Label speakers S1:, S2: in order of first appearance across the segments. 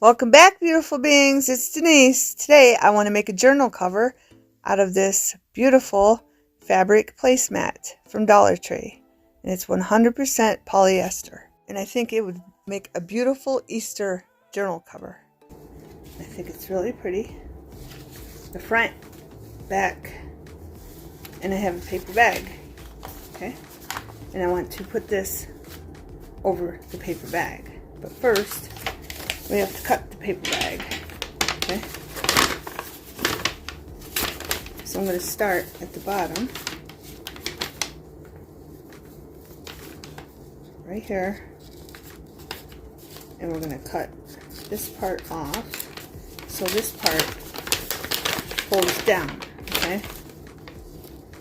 S1: Welcome back, beautiful beings. It's Denise. Today I want to make a journal cover out of this beautiful fabric placemat from Dollar Tree. And it's 100% polyester. And I think it would make a beautiful Easter journal cover. I think it's really pretty. The front, back, and I have a paper bag. Okay? And I want to put this over the paper bag. But first, we have to cut the paper bag. Okay? So I'm going to start at the bottom. Right here. And we're going to cut this part off. So this part folds down. Okay?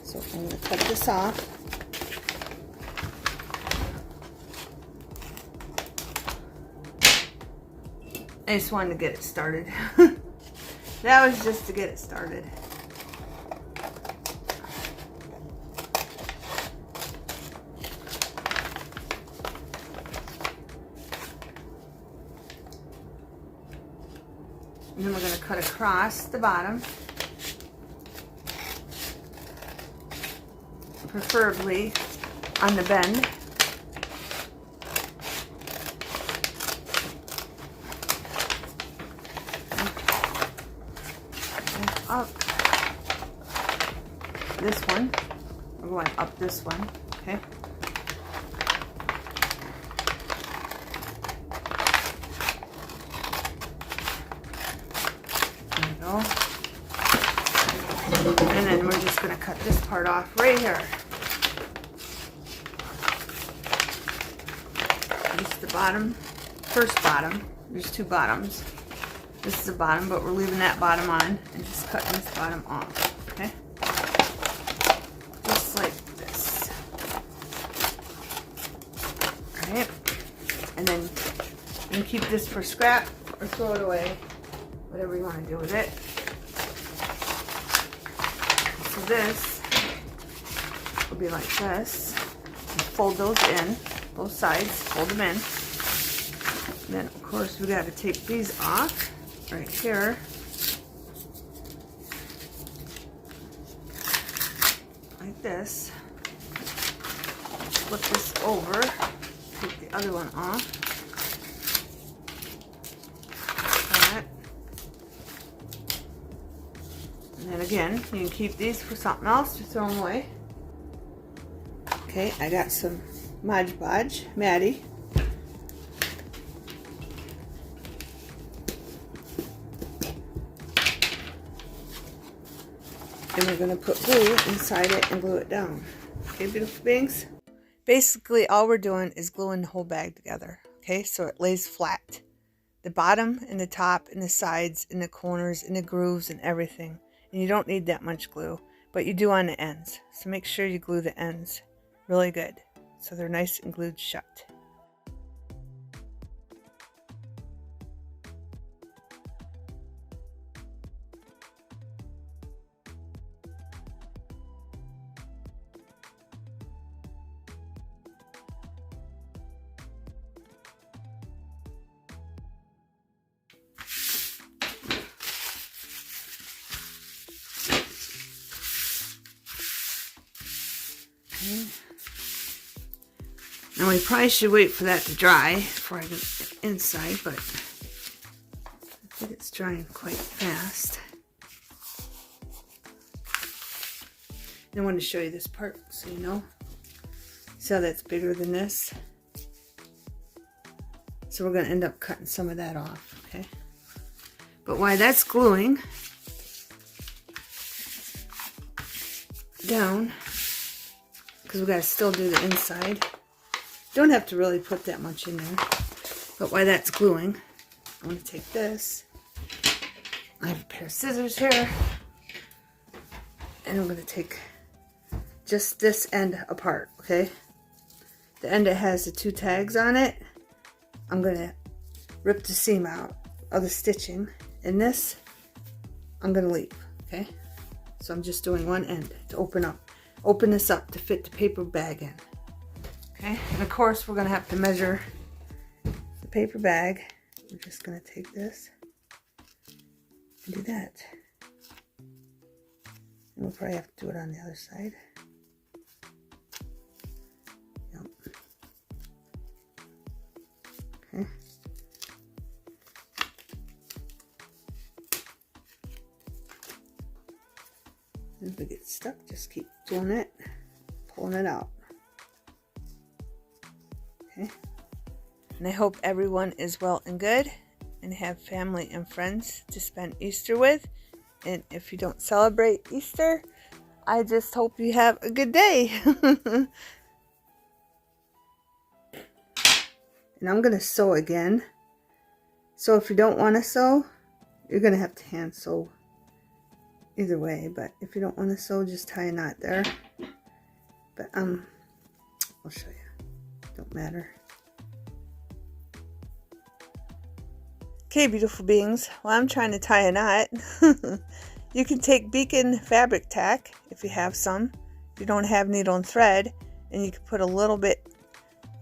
S1: So I'm going to cut this off. I just wanted to get it started. That was just to get it started. And then we're going to cut across the bottom. Preferably on the bend. Up this one. We're going up this one, okay? There we go. And then we're just going to cut this part off right here. This is the bottom, first bottom. There's two bottoms. This is the bottom, but we're leaving that bottom on and just cutting this bottom off, okay? Just like this. Alright. And then you can keep this for scrap or throw it away. Whatever you want to do with it. So this will be like this. And fold those in, both sides, fold them in. And then of course we got to take these off. Right here. Like this. Flip this over. Take the other one off. Like that. And then again, you can keep these for something else to throw them away. Okay, I got some Mod Podge, Maddie. And we're going to put glue inside it and glue it down. Okay, beautiful beings? Basically, all we're doing is gluing the whole bag together. Okay, so it lays flat. The bottom and the top and the sides and the corners and the grooves and everything. And you don't need that much glue, but you do on the ends. So make sure you glue the ends really good so they're nice and glued shut. Now we probably should wait for that to dry before I get it inside, but I think it's drying quite fast. I want to show you this part so you know. See how that's bigger than this? So we're going to end up cutting some of that off, okay? But while that's gluing down, because we got to still do the inside. Don't have to really put that much in there. But while that's gluing, I'm going to take this. I have a pair of scissors here. And I'm going to take just this end apart, okay? The end that has the two tags on it, I'm going to rip the seam out of the stitching. And this, I'm going to leave, okay? So I'm just doing one end to open this up to fit the paper bag in. Okay, and of course we're going to have to measure the paper bag we're just going to take this and do that. And we'll probably have to do it on the other side. Yep. Okay. If we get stuck, just keep doing it, pulling it out. Okay. And I hope everyone is well and good and have family and friends to spend Easter with. And if you don't celebrate Easter, I just hope you have a good day. And I'm going to sew again. So if you don't want to sew, you're going to have to hand sew either way. But if you don't want to sew, just tie a knot there. But I'll show you. Don't matter. Okay, beautiful beings, while I'm trying to tie a knot, you can take beacon fabric tack if you have some. If you don't have needle and thread, and you can put a little bit,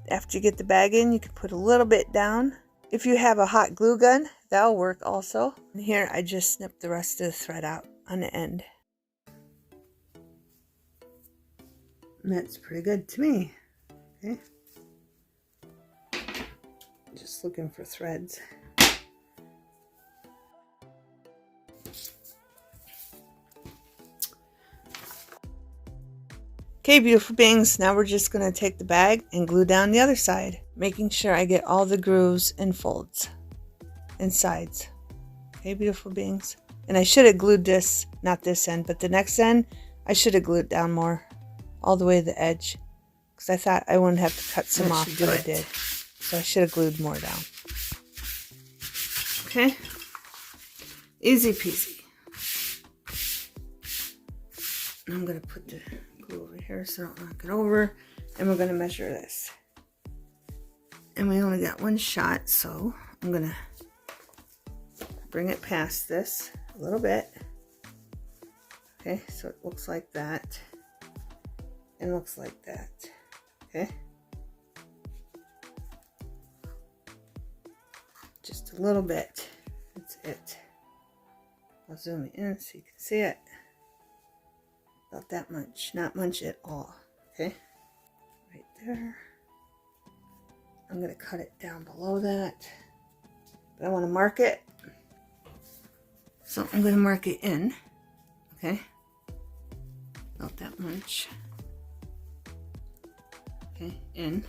S1: after you get the bag in, you can put a little bit down. If you have a hot glue gun, that'll work also. And here I just snipped the rest of the thread out on the end. And that's pretty good to me. Okay. Just looking for threads. Okay, beautiful beings, now we're just going to take the bag and glue down the other side, making sure I get all the grooves and folds and sides. Okay, beautiful beings. And I should have glued this, not this end, but the next end, I should have glued down more, all the way to the edge, because I thought I wouldn't have to cut some off, but I did. So I should have glued more down. Okay, easy peasy. And I'm going to put the glue over here so I don't knock it over, and we're going to measure this. And we only got one shot, so I'm going to bring it past this a little bit. Okay, so it looks like that and looks like that. Okay, just a little bit. That's it. I'll zoom in so you can see it. About that much, not much at all. Okay, right there. I'm going to cut it down below that, but I want to mark it, so I'm going to mark it in. Okay, about that much. Okay, in.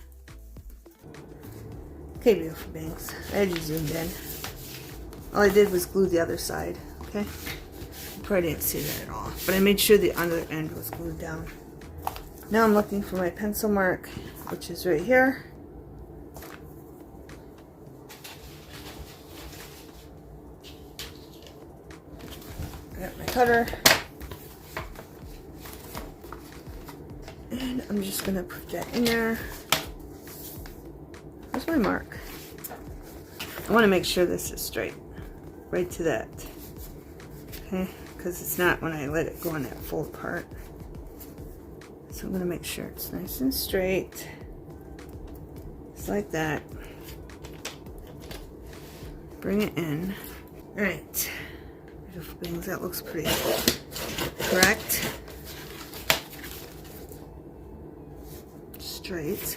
S1: Okay, beautiful beings, I had you zoomed in. All I did was glue the other side. Okay, you probably didn't see that at all, but I made sure the other end was glued down. Now I'm looking for my pencil mark, which is right here. I got my cutter, and I'm just gonna put that in there. Where's my mark? I want to make sure this is straight, right to that. Okay, because it's not when I let it go in that fold part. So I'm going to make sure it's nice and straight. Just like that. Bring it in. Alright. Beautiful beings, that looks pretty correct. Straight.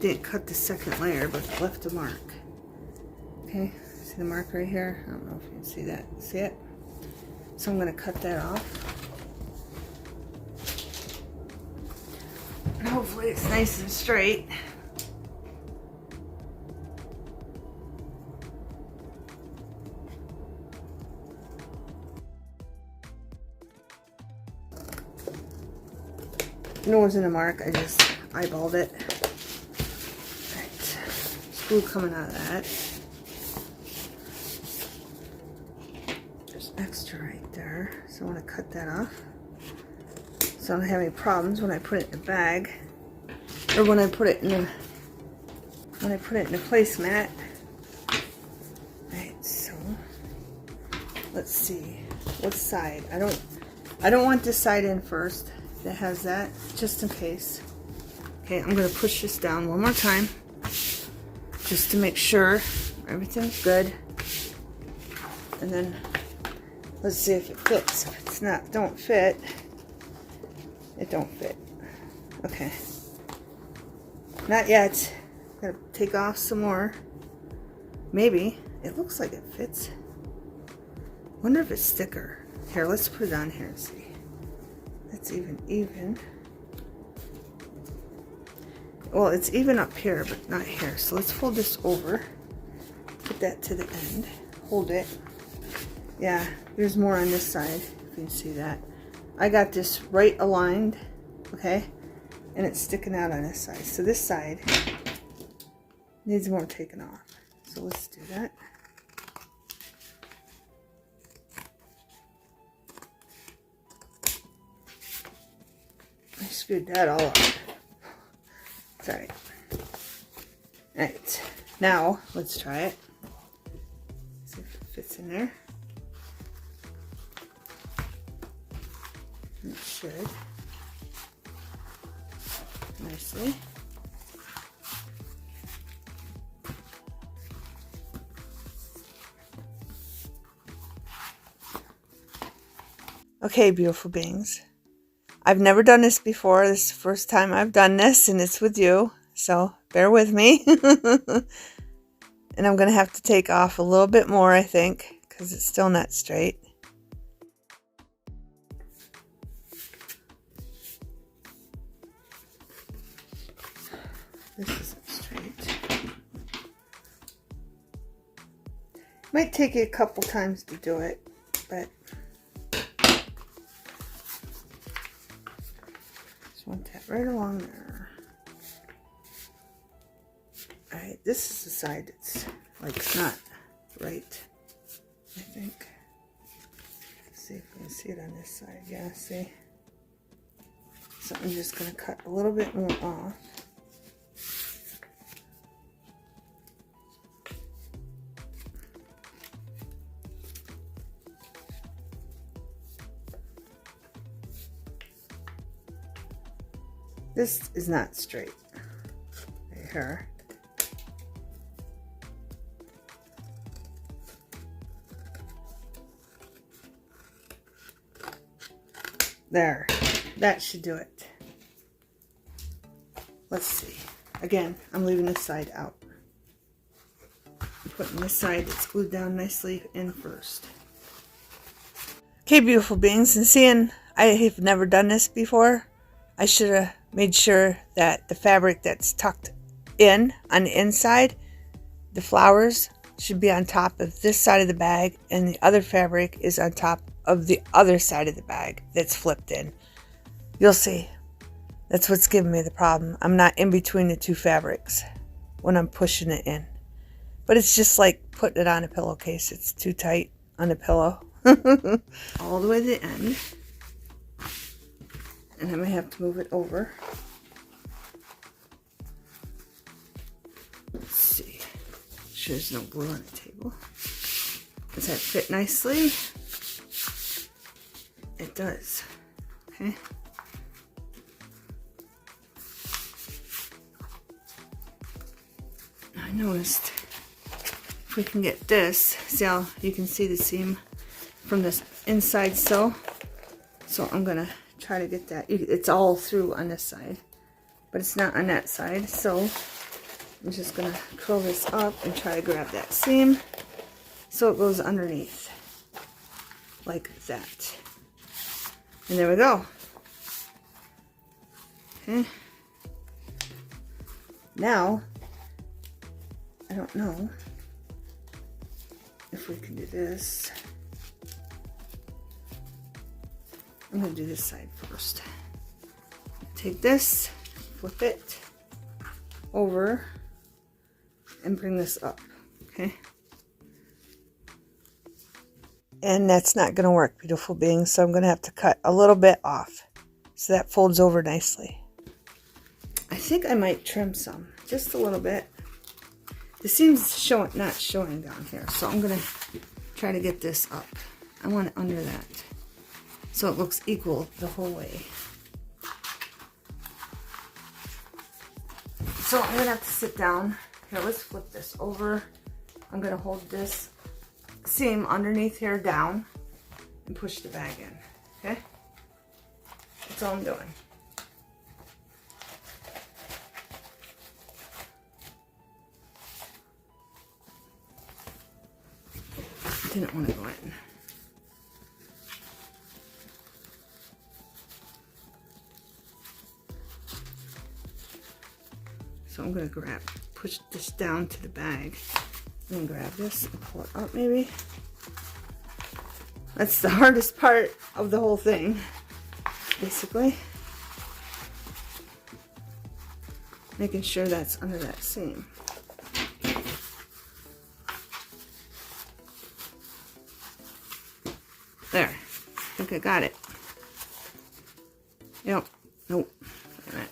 S1: Didn't cut the second layer, but left a mark. Okay, see the mark right here? I don't know if you can see that. See it? So I'm going to cut that off. And hopefully it's nice and straight. No one's in a mark, I just eyeballed it. Alright, there's glue coming out of that. There's extra right there, so I want to cut that off. So I don't have any problems when I put it in the bag, or when I put it in the placemat. Alright, so let's see what side. I don't want this side in first. That has that, just in case. Okay, I'm going to push this down one more time just to make sure Everything's good. And then let's see if it fits. If it's not, don't fit. It don't fit. Okay. Not yet. Gotta take off some more. Maybe. It looks like it fits. Wonder if it's thicker. Here, let's put it on here and see. That's even. Well, it's even up here, but not here. So let's fold this over. Put that to the end. Hold it. Yeah, there's more on this side, if you can see that. I got this right aligned, okay? And it's sticking out on this side. So this side needs more taken off. So let's do that. I screwed that all up. It's alright. Alright, now let's try it. See if it fits in there. It should. Nicely. Okay, beautiful beings. I've never done this before. This is the first time I've done this, and it's with you. So bear with me. And I'm going to have to take off a little bit more, I think, because it's still not straight. This isn't straight. Might take you a couple times to do it, but just want that right along there. Alright, this is the side that's like it's not right, I think. Let's see if we can see it on this side. Yeah, see? So I'm just going to cut a little bit more off. This is not straight. Right here. There. That should do it. Let's see. Again, I'm leaving this side out. I'm putting this side that's glued down nicely in first. Okay, beautiful beings, and seeing I have never done this before, I should have made sure that the fabric that's tucked in on the inside, the flowers should be on top of this side of the bag, and the other fabric is on top of the other side of the bag that's flipped in. You'll see. That's what's giving me the problem. I'm not in between the two fabrics when I'm pushing it in. But it's just like putting it on a pillowcase. It's too tight on the pillow. All the way to the end. And I may have to move it over. Let's see. Make sure there's no glue on the table. Does that fit nicely? It does. Okay. I noticed if we can get this, see how you can see the seam from this inside sew. So I'm gonna try to get that. It's all through on this side, but it's not on that side. So I'm just gonna curl this up and try to grab that seam so it goes underneath like that. And there we go. Okay. Now, I don't know if we can do this. I'm going to do this side first. Take this, flip it over, and bring this up. Okay. And that's not going to work, beautiful beings, so I'm going to have to cut a little bit off so that folds over nicely. I think I might trim some, just a little bit. The seam's not showing down here, so I'm going to try to get this up. I want it under that so it looks equal the whole way. So I'm going to have to sit down. Here, let's flip this over I'm going to hold this seam underneath here down and push the bag in, okay? That's all I'm doing. Didn't want to go in. So I'm going to push this down to the bag. Then grab this and pull it up maybe. That's the hardest part of the whole thing, basically. Making sure that's under that seam. There, I think I got it. Yep, nope. Wait a minute.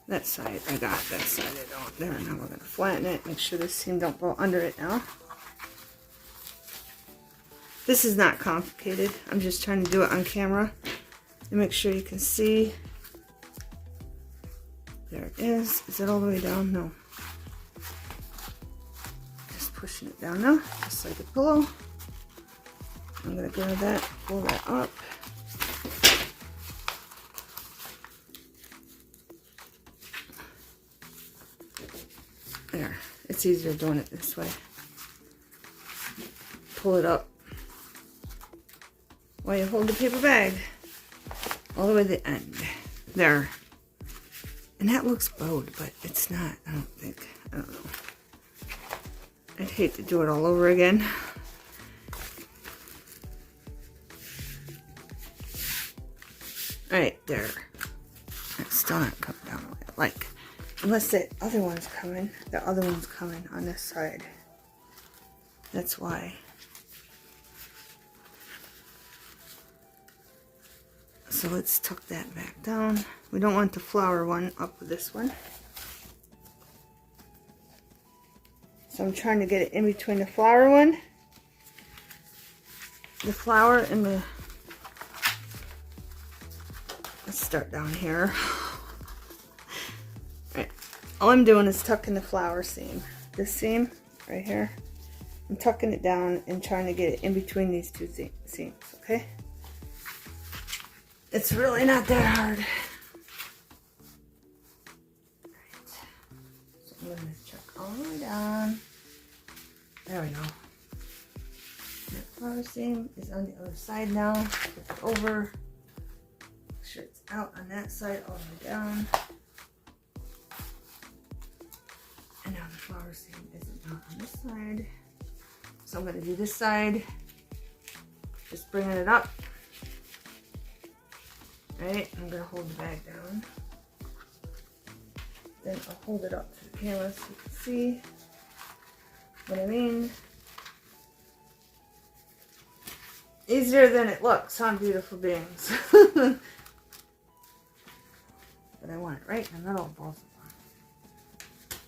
S1: That side, I got that side, I don't. There, now we're gonna flatten it, make sure this seam don't go under it now. This is not complicated. I'm just trying to do it on camera and make sure you can see. There it is. Is it all the way down? No. Just pushing it down now, just like a pillow. I'm gonna grab that, pull that up. There. It's easier doing it this way. Pull it up while you hold the paper bag all the way to the end. There. And that looks bowed, but it's not, I don't think. I don't know. I'd hate to do it all over again. Alright, there. It's still not coming down the way I like. Unless the other one's coming. The other one's coming on this side. That's why. So let's tuck that back down. We don't want the flower one up with this one. So I'm trying to get it in between the flower one, the flower, and the... Let's start down here. Alright, all I'm doing is tucking the flower seam. This seam right here. I'm tucking it down and trying to get it in between these two seams, okay? It's really not that hard. Right. So I'm going to check all the way down. There we go. That flower seam is on the other side now. Flip it over. Make sure it's out on that side all the way down. And now the flower seam isn't out on this side. So I'm going to do this side. Just bringing it up. Right, I'm going to hold the bag down. Then I'll hold it up to the camera so you can see what I mean. Easier than it looks, huh, beautiful beings? But I want it right in the middle of both of them.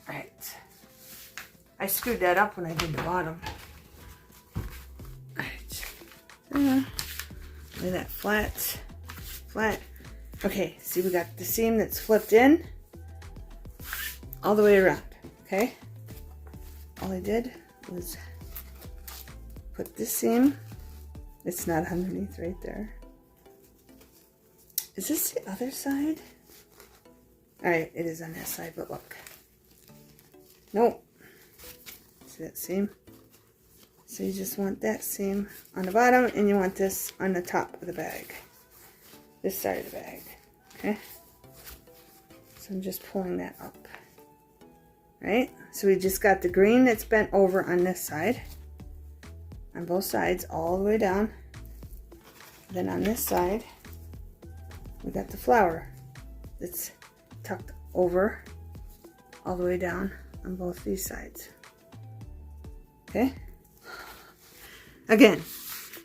S1: Right. I screwed that up when I did the bottom. Right. Lay that flat. Okay, see, we got the seam that's flipped in all the way around, okay? All I did was put this seam, it's not underneath right there. Is this the other side? Alright, it is on that side, but look. Nope. See that seam? So you just want that seam on the bottom and you want this on the top of the bag. This side of the bag, okay? So I'm just pulling that up, right? So we just got the green that's bent over on this side, on both sides, all the way down. Then on this side, we got the flower that's tucked over all the way down on both these sides, okay? Again,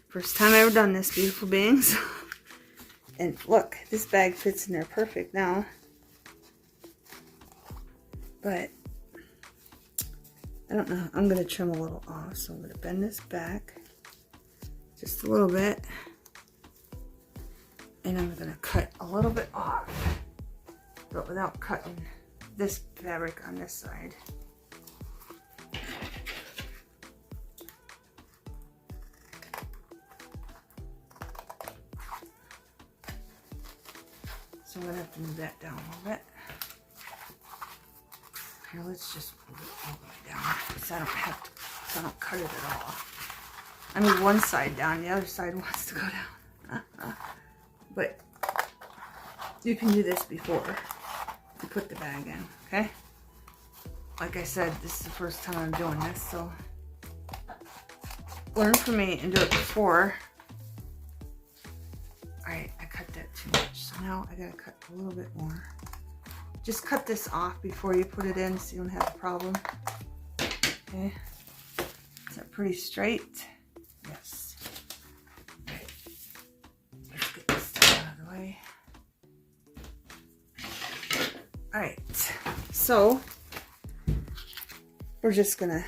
S1: first time I ever done this, beautiful beings. And look, this bag fits in there perfect now. But I don't know. I'm going to trim a little off. So I'm going to bend this back just a little bit. And I'm going to cut a little bit off. But without cutting this fabric on this side. So I'm going to have to move that down a little bit. Here, let's just move it all the way down so I don't cut it at all. I mean, one side down, the other side wants to go down. But you can do this before you put the bag in, okay? Like I said, this is the first time I'm doing this, so learn from me and do it before. Alright, I cut that too much, so now I gotta cut a little bit more. Just cut this off before you put it in so you don't have a problem. Okay, is that pretty straight? Yes. Right. Let's get this stuff out of the way. Alright, so we're just gonna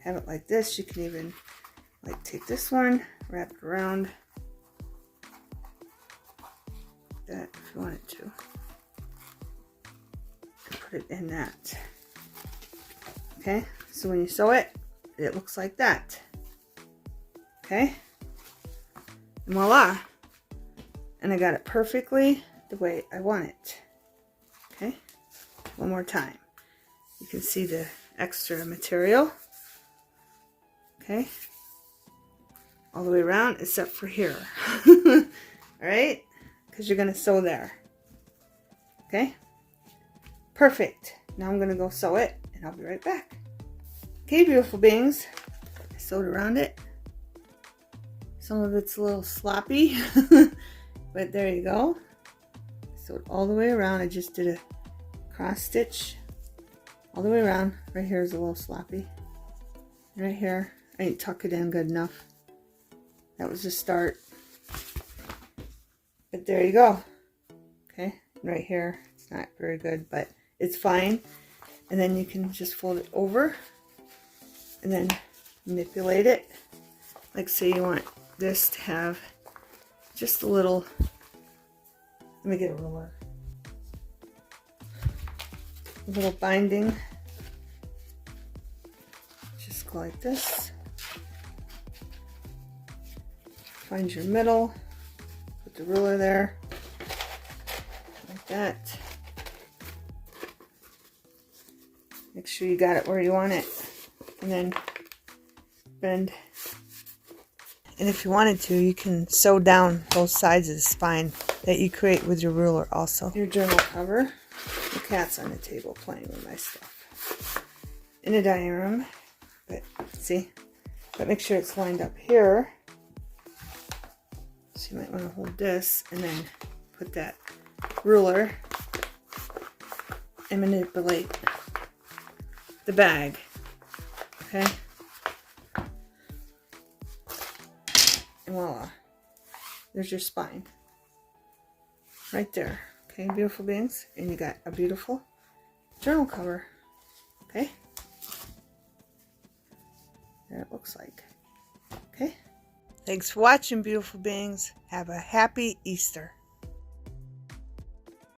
S1: have it like this. You can even like take this one, wrap it around that if you wanted to. Put it in that. Okay, so when you sew it, it looks like that. Okay, and voila, and I got it perfectly the way I want it. Okay, one more time. You can see the extra material. Okay, all the way around except for here. All right, because you're gonna sew there. Okay, perfect. Now I'm gonna go sew it and I'll be right back. Okay, beautiful beings, I sewed around it. Some of it's a little sloppy, but there you go. Sewed all the way around. I just did a cross stitch all the way around. Right here is a little sloppy. Right here, I didn't tuck it in good enough. That was the start. But there you go. Okay, right here, it's not very good, but it's fine. And then you can just fold it over and then manipulate it. Like say you want this to have just a little, let me get a ruler. A little binding. Just go like this. Find your middle. Put the ruler there. Like that. Make sure you got it where you want it. And then bend. And if you wanted to, you can sew down both sides of the spine that you create with your ruler also. Your journal cover. The cat's on the table playing with my stuff. In the dining room. But see? But make sure it's lined up here. So you might want to hold this and then put that ruler and manipulate the bag. Okay? And voila. There's your spine. Right there. Okay, beautiful beings. And you got a beautiful journal cover. Okay? There it looks like. Okay? Thanks for watching, beautiful beings. Have a happy Easter.